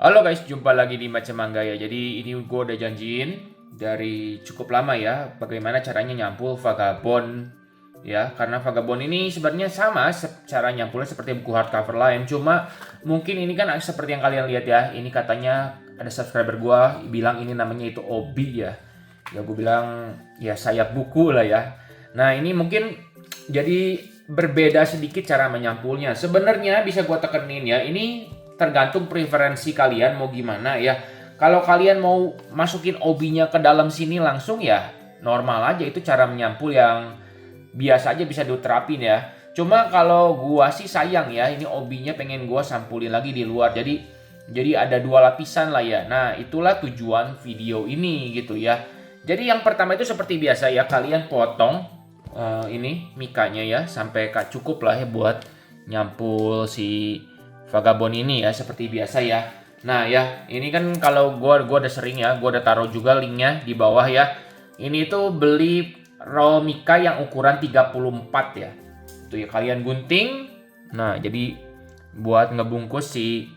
Halo guys, jumpa lagi di Macam Mangga ya. Jadi ini gue udah janjiin dari cukup lama ya, bagaimana caranya nyampul Vagabond ya. Karena Vagabond ini sebenarnya sama cara nyampulnya seperti buku hardcover lain. Cuma mungkin ini kan seperti yang kalian lihat ya. Ini katanya ada subscriber gue bilang ini namanya itu obi ya. Ya gue bilang ya sayap buku lah ya. Nah ini mungkin jadi berbeda sedikit cara menyampulnya. Sebenarnya bisa gue tekenin ya. Ini tergantung preferensi kalian mau gimana ya. Kalau kalian mau masukin obinya ke dalam sini langsung ya normal aja, itu cara menyampul yang biasa aja bisa diterapin ya. Cuma kalau gua sih sayang ya, ini obinya pengen gua sampulin lagi di luar. Jadi ada dua lapisan lah ya. Nah, itulah tujuan video ini gitu ya. Jadi yang pertama itu seperti biasa ya, kalian potong ini mikanya ya sampai cukup lah ya buat nyampul si Vagabond ini ya seperti biasa ya. Nah ya, ini kan kalau gua udah sering ya, gua udah taruh juga linknya di bawah ya. Ini tuh beli roll mika yang ukuran 34 ya. Itu ya kalian gunting. Nah, jadi buat ngebungkus si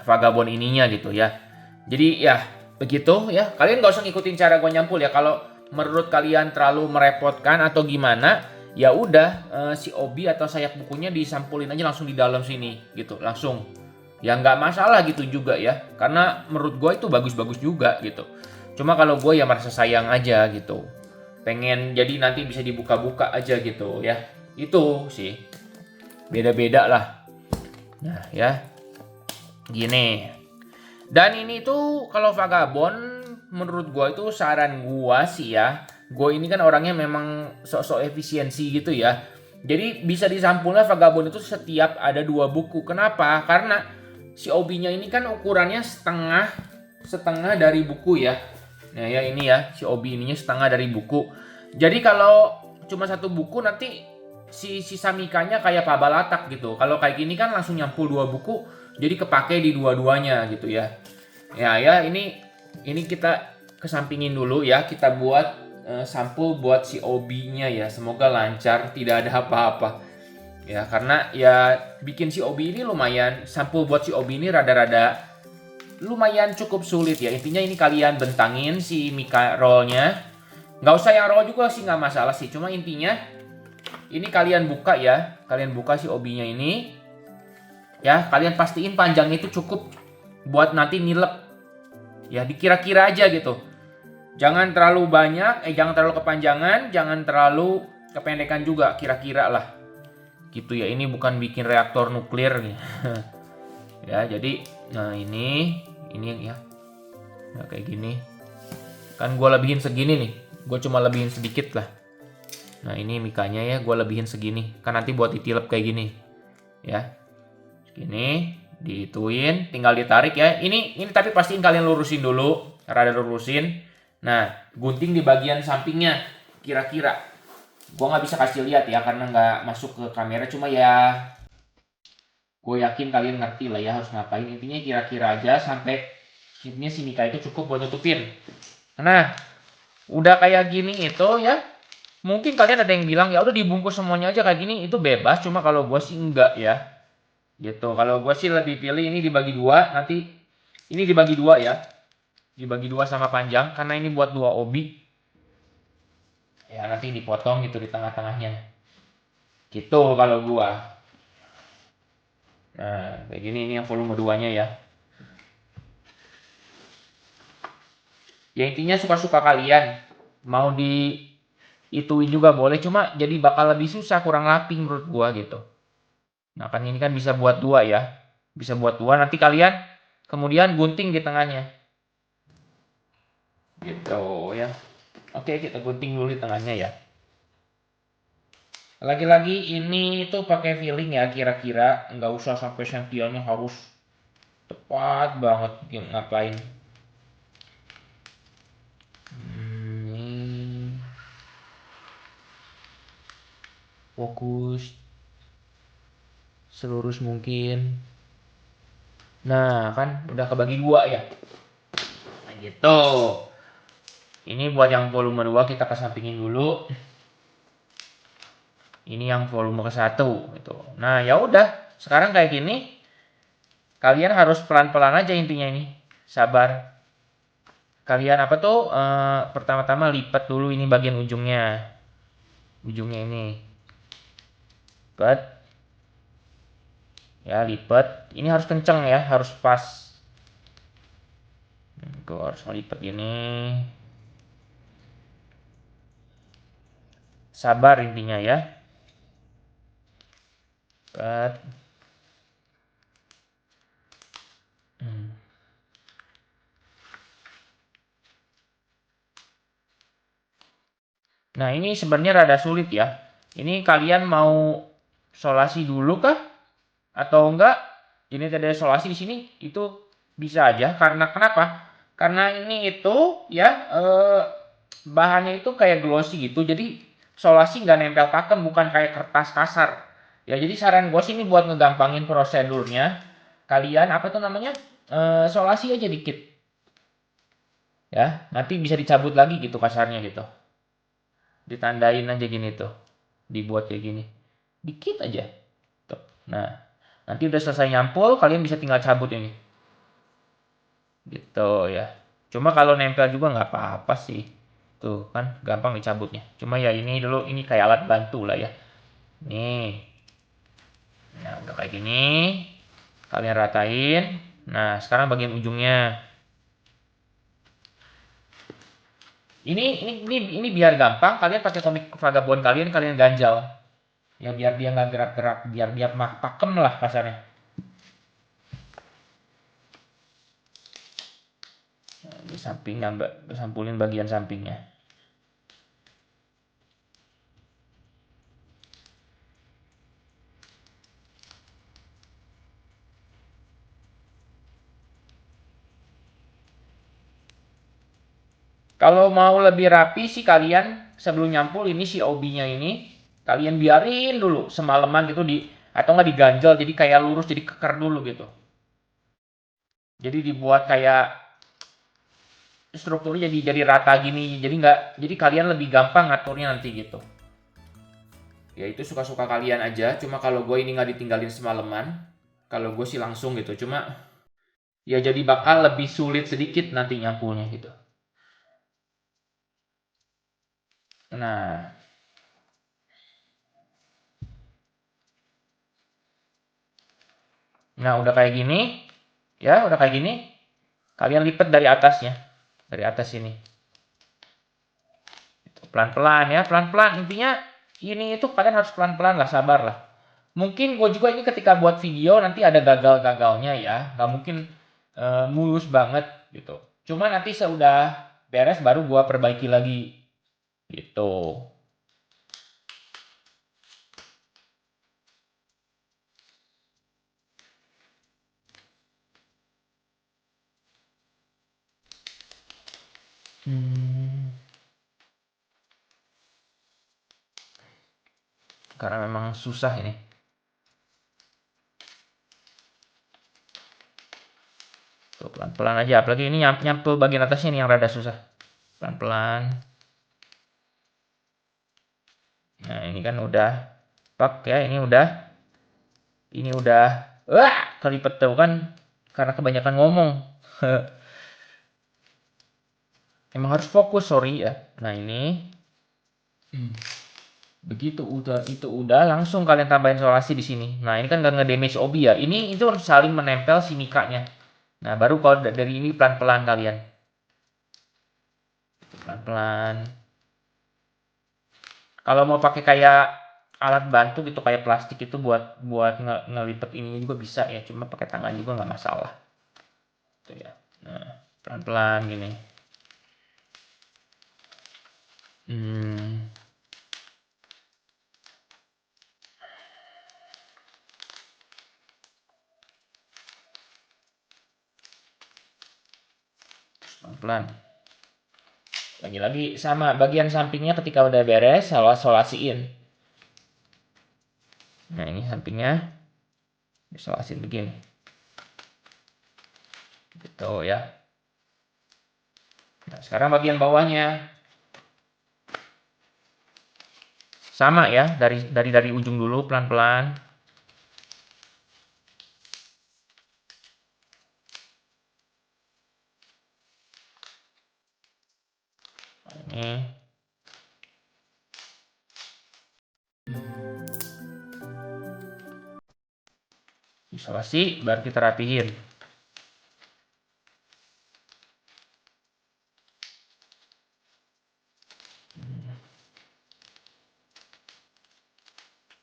Vagabond ininya gitu ya. Jadi ya begitu ya. Kalian gak usah ngikutin cara gua nyampul ya. Kalau menurut kalian terlalu merepotkan atau gimana, ya udah si obi atau sayap bukunya disampulin aja langsung di dalam sini gitu langsung, ya nggak masalah gitu juga ya, karena menurut gue itu bagus-bagus juga gitu. Cuma kalau gue ya merasa sayang aja gitu, pengen jadi nanti bisa dibuka-buka aja gitu ya, itu sih beda-beda lah. Nah ya gini, dan ini tuh kalau Vagabond menurut gue itu saran gue sih ya. Gue ini kan orangnya memang sok-sok efisiensi gitu ya. Jadi bisa disampulnya Vagabond itu setiap ada 2 buku. Kenapa? Karena si obinya ini kan ukurannya setengah setengah dari buku ya. Nah ya ini ya, si obi ininya setengah dari buku. Jadi kalau cuma 1 buku nanti si sisa mikanya kayak pabalatak gitu. Kalau kayak gini kan langsung nyampul 2 buku, jadi kepake di dua-duanya gitu ya. Ya ini kita kesampingin dulu ya. Kita buat sampul buat si obinya ya. Semoga lancar, tidak ada apa-apa. Ya karena ya bikin si obi ini lumayan, sampul buat si obi ini rada-rada lumayan cukup sulit ya. Intinya ini kalian bentangin si mika rollnya. Nggak usah yang roll juga sih, nggak masalah sih. Cuma intinya ini kalian buka ya. Kalian buka si obinya ini. Ya kalian pastiin panjangnya itu cukup buat nanti nilep. Ya dikira-kira aja gitu. Jangan terlalu banyak, jangan terlalu kepanjangan, jangan terlalu kependekan juga, kira-kira lah. Gitu ya, ini bukan bikin reaktor nuklir nih. Ya, jadi nah ini ya. Nah, kayak gini. Kan gue lebihin segini nih. Gue cuma lebihin sedikit lah. Nah, ini mikanya ya gue lebihin segini. Kan nanti buat ditilep kayak gini. Ya. Segini, diituin, tinggal ditarik ya. Ini tapi pastiin kalian lurusin dulu, rada lurusin. Nah, gunting di bagian sampingnya, kira-kira. Gua nggak bisa kasih lihat ya karena nggak masuk ke kamera. Cuma ya, gue yakin kalian ngerti lah ya harus ngapain. Intinya kira-kira aja sampai intinya si mika itu cukup buat nutupin. Nah, udah kayak gini itu ya. Mungkin kalian ada yang bilang ya udah dibungkus semuanya aja kayak gini, itu bebas. Cuma kalau gue sih enggak ya. Gitu. Kalau gue sih lebih pilih ini dibagi dua. Nanti ini dibagi dua ya. Dibagi dua sama panjang karena ini buat 2 obi. Ya nanti dipotong gitu di tengah-tengahnya. Gitu kalau gua. Nah, kayak gini ini yang volume 2-nya ya. Ya intinya suka-suka kalian. Mau di ituin juga boleh, cuma jadi bakal lebih susah, kurang rapi menurut gua gitu. Nah, kan ini kan bisa buat 2 ya. Bisa buat 2, nanti kalian kemudian gunting di tengahnya. Gitu ya. Oke, kita gunting dulu di tengahnya ya. Lagi-lagi ini tuh pakai feeling ya, kira-kira nggak usah sampai sentiannya harus tepat banget ngapain. Ini fokus selurus mungkin. Nah kan udah kebagi 2 ya. Nah gitu. Ini buat yang volume 2 kita kesampingin dulu. Ini yang volume ke 1 gitu. Nah ya udah, sekarang kayak gini. Kalian harus pelan-pelan aja intinya ini. Sabar. Kalian apa tuh? Pertama-tama lipat dulu ini bagian ujungnya. Ujungnya ini. Lipat. Ya, lipat. Ini harus kenceng ya, harus pas. Gue harus lipat ini. Sabar intinya ya. Lipat. Nah, ini sebenarnya rada sulit ya. Ini kalian mau solasi dulu kah? Atau enggak? Ini ada solasi di sini, itu bisa aja. Karena kenapa? Karena ini itu ya bahannya itu kayak glossy gitu. Jadi solasi nggak nempel pakem, bukan kayak kertas kasar. Ya, jadi saran gue sih ini buat ngegampangin prosedurnya. Kalian apa tuh namanya? Solasi aja dikit. Ya, nanti bisa dicabut lagi gitu kasarnya gitu. Ditandain aja gini tuh, dibuat kayak gini dikit aja tuh. Nah, nanti udah selesai nyampul kalian bisa tinggal cabut ini gitu ya. Cuma kalau nempel juga nggak apa-apa sih, tuh kan gampang dicabutnya. Cuma ya ini dulu, ini kayak alat bantu lah ya. Nih, nah udah kayak gini kalian ratain. Nah, sekarang bagian ujungnya ini biar gampang, kalian pakai komik vagabond kalian, kalian ganjal ya, biar dia nggak gerak-gerak, biar dia pakem lah kasarnya. Di sampingnya, mbak, sampulin bagian sampingnya. Kalau mau lebih rapi sih kalian sebelum nyampul ini si OB-nya ini kalian biarin dulu semalaman gitu, di atau nggak diganjel jadi kayak lurus, jadi keker dulu gitu. Jadi dibuat kayak strukturnya jadi rata gini, jadi nggak, jadi kalian lebih gampang ngaturnya nanti gitu. Ya itu suka-suka kalian aja. Cuma kalau gue ini nggak ditinggalin semalaman, kalau gue sih langsung gitu. Cuma ya jadi bakal lebih sulit sedikit nanti nyampulnya gitu. Nah, nah, udah kayak gini, ya udah kayak gini, kalian lipat dari atasnya, dari atas sini. Pelan-pelan ya, pelan-pelan. Intinya ini itu kalian harus pelan-pelan lah, sabar lah. Mungkin gue juga ini ketika buat video nanti ada gagal-gagalnya ya, nggak mungkin mulus banget gitu. Cuma nanti sudah beres baru gue perbaiki lagi gitu. Hmm, karena memang susah ini. Tuh, pelan-pelan aja, apalagi ini nyampul bagian atasnya nih yang rada susah. Pelan-pelan. Nah, ini kan udah pak ya, ini udah wah kelipet tuh kan karena kebanyakan ngomong. Emang harus fokus, sorry ya. Nah, ini begitu udah, itu udah langsung kalian tambahin isolasi di sini. Nah, ini kan nggak nge-damage obi ya. Ini itu harus saling menempel si mikanya. Nah, baru kalau dari ini pelan-pelan kalian. Pelan-pelan. Kalau mau pakai kayak alat bantu gitu kayak plastik itu buat buat ngelipet ini juga bisa ya. Cuma pakai tangan juga nggak masalah. Tuh ya. Nah, pelan-pelan gini. Hmm, pelan-pelan. Lagi-lagi sama bagian sampingnya ketika udah beres, solasiin. Nah, ini sampingnya disolasiin begini. Gitu ya. Nah, sekarang bagian bawahnya sama ya, dari ujung dulu pelan-pelan. Nih. Isolasi, baru kita rapihin.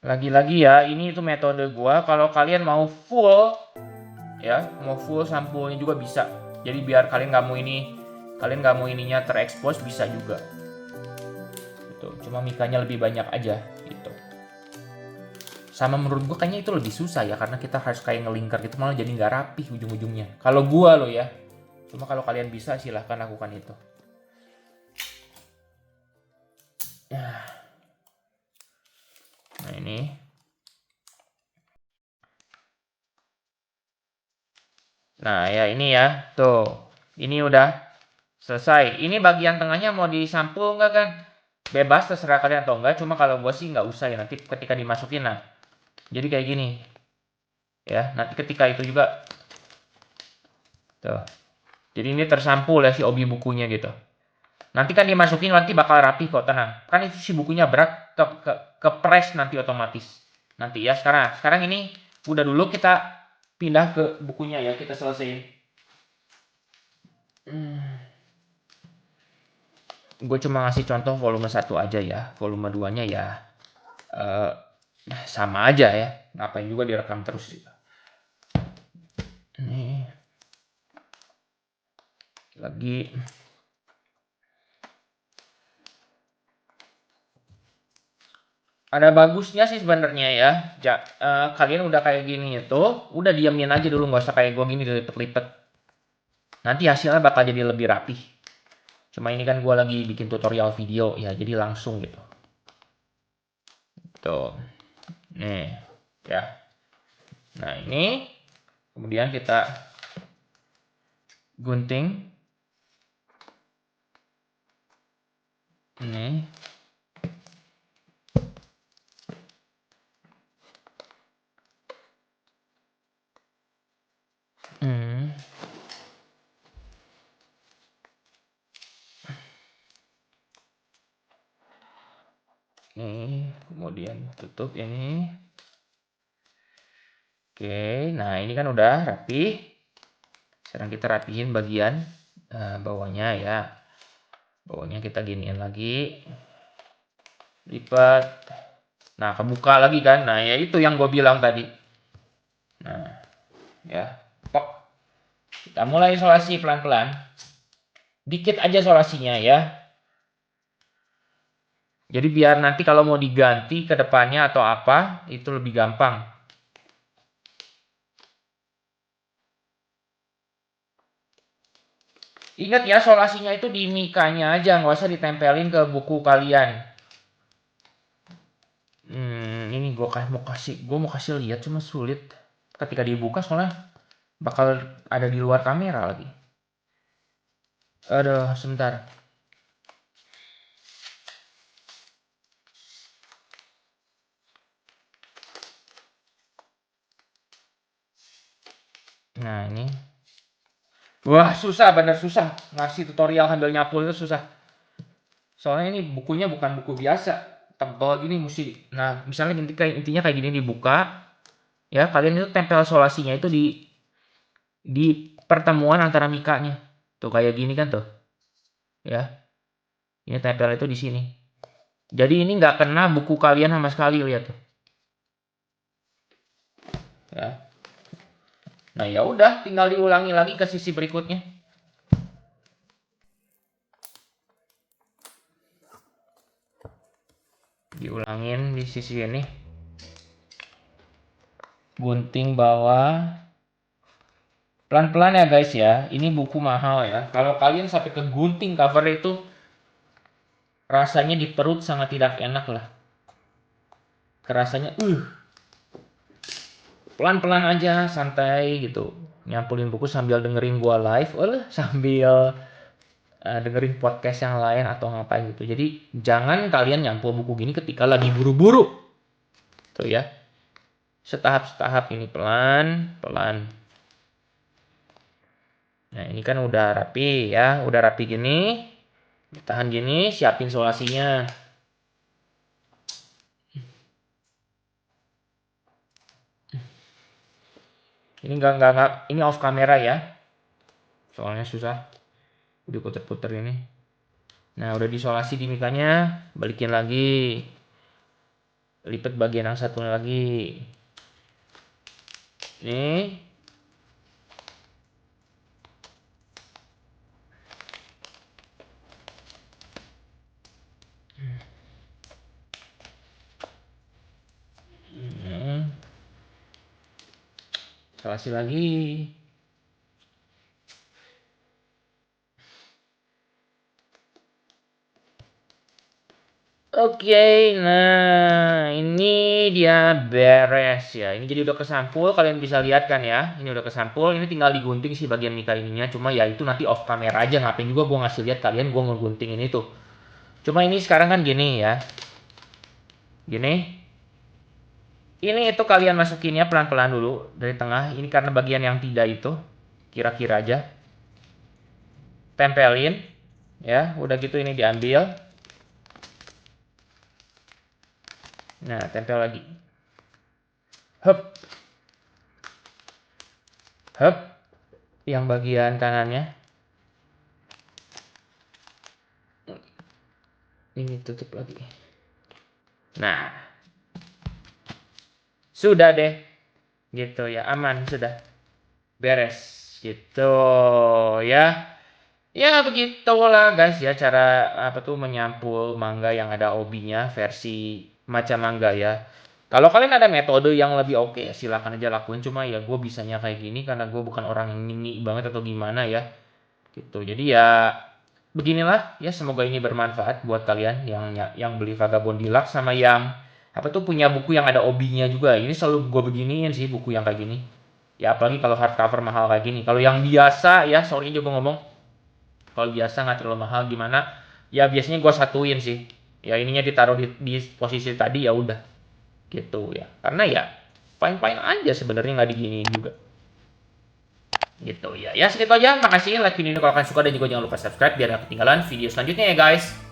Lagi-lagi ya, ini itu metode gua. Kalau kalian mau full, ya, mau full sampulnya juga bisa. Jadi biar kalian nggak mau ininya terekspos bisa juga. Gitu. Cuma mikanya lebih banyak aja, gitu. Sama menurut gua kayaknya itu lebih susah ya, karena kita harus kayak ngelingkar gitu, malah jadi nggak rapih ujung-ujungnya. Kalau gua loh ya. Cuma kalau kalian bisa silahkan lakukan itu. Nah ini. Nah ya ini ya. Tuh. Ini udah selesai. Ini bagian tengahnya mau disampul nggak kan? Bebas terserah kalian atau enggak. Cuma kalau gue sih nggak usah ya. Nanti ketika dimasukin nah. Jadi kayak gini. Ya. Nanti ketika itu juga. Tuh. Jadi ini tersampul ya si obi bukunya gitu. Nanti kan dimasukin nanti bakal rapi kok, tenang. Kan itu si bukunya berat ke press nanti otomatis. Nanti ya sekarang ini udah dulu kita pindah ke bukunya ya, kita selesaiin. Gue cuma ngasih contoh volume 1 aja ya. Volume 2-nya ya eh, sama aja ya. Ngapain juga direkam terus gitu. Nih. Lagi ada bagusnya sih sebenarnya ya. Kalian udah kayak gini itu, udah diamin aja dulu, nggak usah kayak gue gini dilipet-lipet. Nanti hasilnya bakal jadi lebih rapih. Cuma ini kan gue lagi bikin tutorial video ya, jadi langsung gitu. Tuh, nih ya. Nah ini kemudian kita gunting. Ini. Hmm. Nih, kemudian tutup ini. Oke, nah ini kan udah rapi. Sekarang kita rapihin bagian bawahnya ya. Bawahnya kita giniin lagi. Lipat. Nah, kebuka lagi kan. Nah, ya itu yang gue bilang tadi. Nah, ya. Pok. Kita mulai isolasi pelan-pelan. Dikit aja isolasinya ya. Jadi biar nanti kalau mau diganti ke depannya atau apa, itu lebih gampang. Ingat ya, solasinya itu di mikanya aja, nggak usah ditempelin ke buku kalian. Ini gue mau kasih lihat cuma sulit ketika dibuka soalnya bakal ada di luar kamera lagi. Aduh, sebentar. Nah, ini. Wah, susah, bener susah. Ngasih tutorial sambil nyapu itu susah. Soalnya ini bukunya bukan buku biasa. Tebal gini mesti. Nah, misalnya intinya kayak gini dibuka. Ya, kalian itu tempel solasinya itu di pertemuan antara mikanya. Tuh kayak gini kan tuh. Ya. Ini tempel itu di sini. Jadi ini nggak kena buku kalian sama sekali, lihat tuh. Ya. Nah, ya udah, tinggal diulangi lagi ke sisi berikutnya. Diulangin di sisi ini. Gunting bawah. Pelan-pelan ya guys ya. Ini buku mahal ya. Kalau kalian sampai ke gunting cover itu rasanya di perut sangat tidak enak lah. Kerasanya pelan-pelan aja, santai gitu. Nyampulin buku sambil dengerin gua live, sambil dengerin podcast yang lain atau ngapain gitu. Jadi jangan kalian nyampul buku gini ketika lagi buru-buru. Tuh ya. Setahap-setahap ini pelan-pelan. Nah, ini kan udah rapi ya, udah rapi gini. Tahan gini, siapin solasinya. Ini enggak, ini off kamera ya. Soalnya susah diputer-puter ini. Nah, udah disolasi di mikanya, balikin lagi. Lipat bagian yang satu lagi. Nih. Solasi lagi. Oke, nah ini dia beres ya. Ini jadi udah kesampul, kalian bisa lihat kan ya. Ini udah kesampul, ini tinggal digunting sih bagian mika ininya. Cuma ya itu nanti off kamera aja, ngapain juga gua ngasih lihat kalian gua ngegunting ini tuh. Cuma ini sekarang kan gini ya. Gini. Ini itu kalian masukinnya pelan-pelan dulu dari tengah. Ini karena bagian yang tidak itu. Kira-kira aja. Tempelin. Ya, udah gitu ini diambil. Nah, tempel lagi. Hup. Hup. Yang bagian kanannya. Ini tutup lagi. Nah. Sudah deh. Gitu ya, aman sudah. Beres. Gitu ya. Ya begitulah guys ya cara apa tuh menyampul manga yang ada obinya versi macam manga ya. Kalau kalian ada metode yang lebih oke, silakan aja lakuin. Cuma ya gue bisanya kayak gini karena gue bukan orang yang nini banget atau gimana ya. Gitu. Jadi ya beginilah ya, semoga ini bermanfaat buat kalian yang beli Vagabond Deluxe sama yang apa tuh punya buku yang ada obinya juga. Ini selalu gue beginiin sih buku yang kayak gini. Ya apalagi kalau hardcover mahal kayak gini. Kalau yang biasa ya, sorry aja gue ngomong. Kalau biasa nggak terlalu mahal gimana? Ya biasanya gue satuin sih. Ya ininya ditaruh di posisi tadi ya udah. Gitu ya. Karena ya fine-fine aja sebenarnya nggak diginiin juga. Gitu ya. Ya segitu aja. Makasih like video ini kalau kalian suka dan juga jangan lupa subscribe biar gak ketinggalan video selanjutnya ya guys.